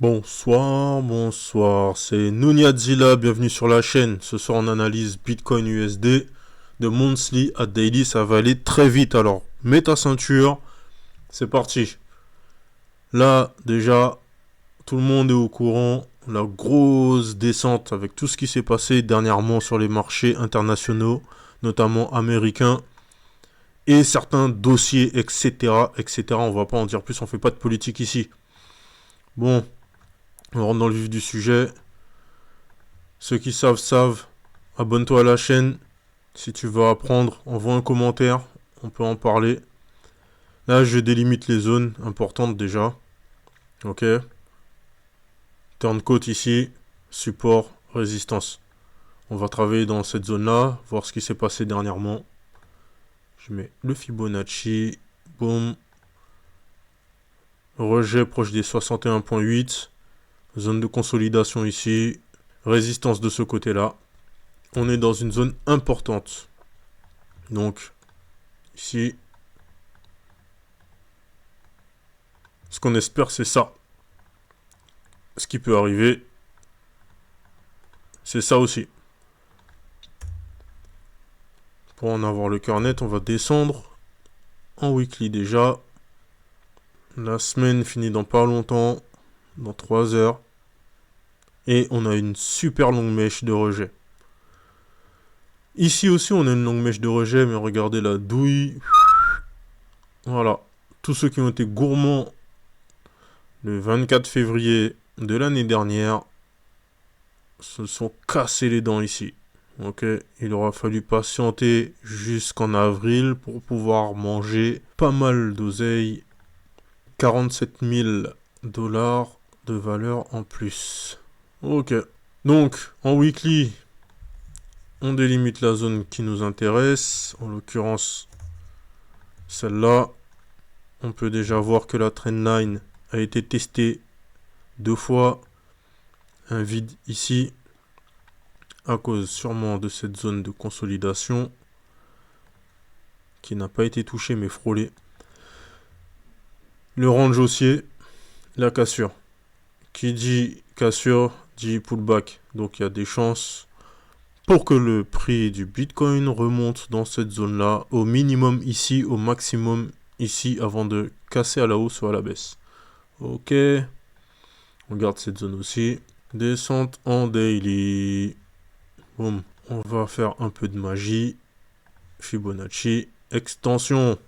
Bonsoir, bonsoir, c'est Nouniadzilla, bienvenue sur la chaîne. Ce soir on analyse Bitcoin USD de monthly à daily, ça va aller très vite, alors mets ta ceinture, c'est parti. Là déjà, tout le monde est au courant, la grosse descente avec tout ce qui s'est passé dernièrement sur les marchés internationaux, notamment américains, et certains dossiers, etc., etc. On va pas en dire plus, on fait pas de politique ici. Bon, on rentre dans le vif du sujet. Ceux qui savent, savent. Abonne-toi à la chaîne. Si tu veux apprendre, envoie un commentaire. On peut en parler. Là, je délimite les zones importantes déjà. Ok. Turncoat ici. Support, résistance. On va travailler dans cette zone-là. Voir ce qui s'est passé dernièrement. Je mets le Fibonacci. Boum. Rejet proche des 61,8. Zone de consolidation ici. Résistance de ce côté-là. On est dans une zone importante. Donc, ici, ce qu'on espère, c'est ça. Ce qui peut arriver, c'est ça aussi. Pour en avoir le cœur net, on va descendre en weekly déjà. La semaine finit dans pas longtemps, dans 3 heures. Et on a une super longue mèche de rejet. Ici aussi, on a une longue mèche de rejet, mais regardez la douille. Voilà. Tous ceux qui ont été gourmands le 24 février de l'année dernière se sont cassés les dents ici. Ok, il aura fallu patienter jusqu'en avril pour pouvoir manger pas mal d'oseille. 47 000 dollars de valeur en plus. Ok, donc en weekly, on délimite la zone qui nous intéresse. En l'occurrence, celle-là. On peut déjà voir que la trendline a été testée 2 fois. Un vide ici, à cause sûrement de cette zone de consolidation qui n'a pas été touchée mais frôlée. Le range haussier, la cassure. Qui dit cassure dit pullback. Donc il y a des chances pour que le prix du Bitcoin remonte dans cette zone-là, au minimum ici, au maximum ici, avant de casser à la hausse ou à la baisse. Ok, on garde cette zone aussi. Descente en daily. Boum. On va faire un peu de magie. Fibonacci. Extension.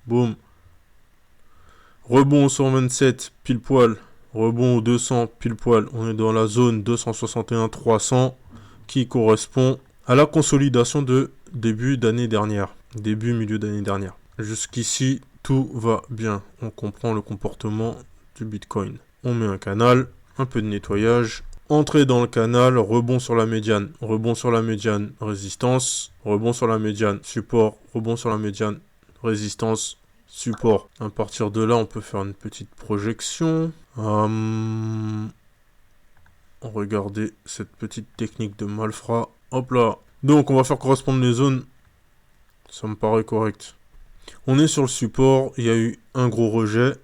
Boum. Rebond au 127, pile poil. Rebond au 200, pile poil. On est dans la zone 261-300 qui correspond à la consolidation de début d'année dernière. Début, milieu d'année dernière. Jusqu'ici, tout va bien. On comprend le comportement du Bitcoin. On met un canal, un peu de nettoyage. Entrée dans le canal, rebond sur la médiane, résistance, rebond sur la médiane, support, rebond sur la médiane, résistance, support. À partir de là, on peut faire une petite projection. Regardez cette petite technique de malfrat. Hop là. Donc, on va faire correspondre les zones. Ça me paraît correct. On est sur le support. Il y a eu un gros rejet.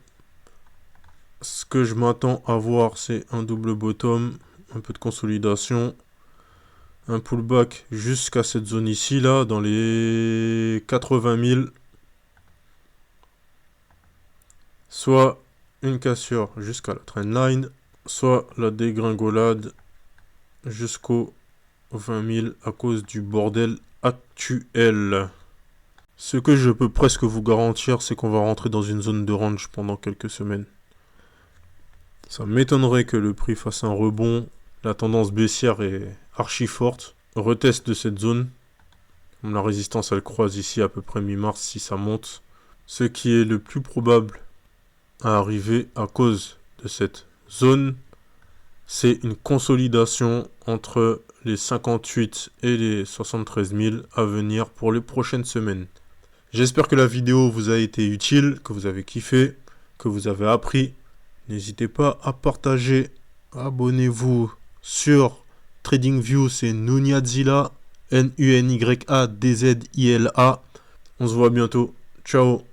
Ce que je m'attends à voir, c'est un double bottom. Un peu de consolidation. Un pullback jusqu'à cette zone ici, là, dans les 80 000. Soit une cassure jusqu'à la trendline, soit la dégringolade jusqu'aux 20 000 à cause du bordel actuel. Ce que je peux presque vous garantir, c'est qu'on va rentrer dans une zone de range pendant quelques semaines. Ça m'étonnerait que le prix fasse un rebond. La tendance baissière est archi forte. Retest de cette zone. La résistance, elle croise ici à peu près mi-mars si ça monte. Ce qui est le plus probable à arriver à cause de cette zone, c'est une consolidation entre les 58 et les 73 000 à venir pour les prochaines semaines. J'espère que la vidéo vous a été utile, que vous avez kiffé, que vous avez appris. N'hésitez pas à partager, abonnez-vous sur TradingView, c'est Nunyadzilla, Nunyadzilla. On se voit bientôt. Ciao.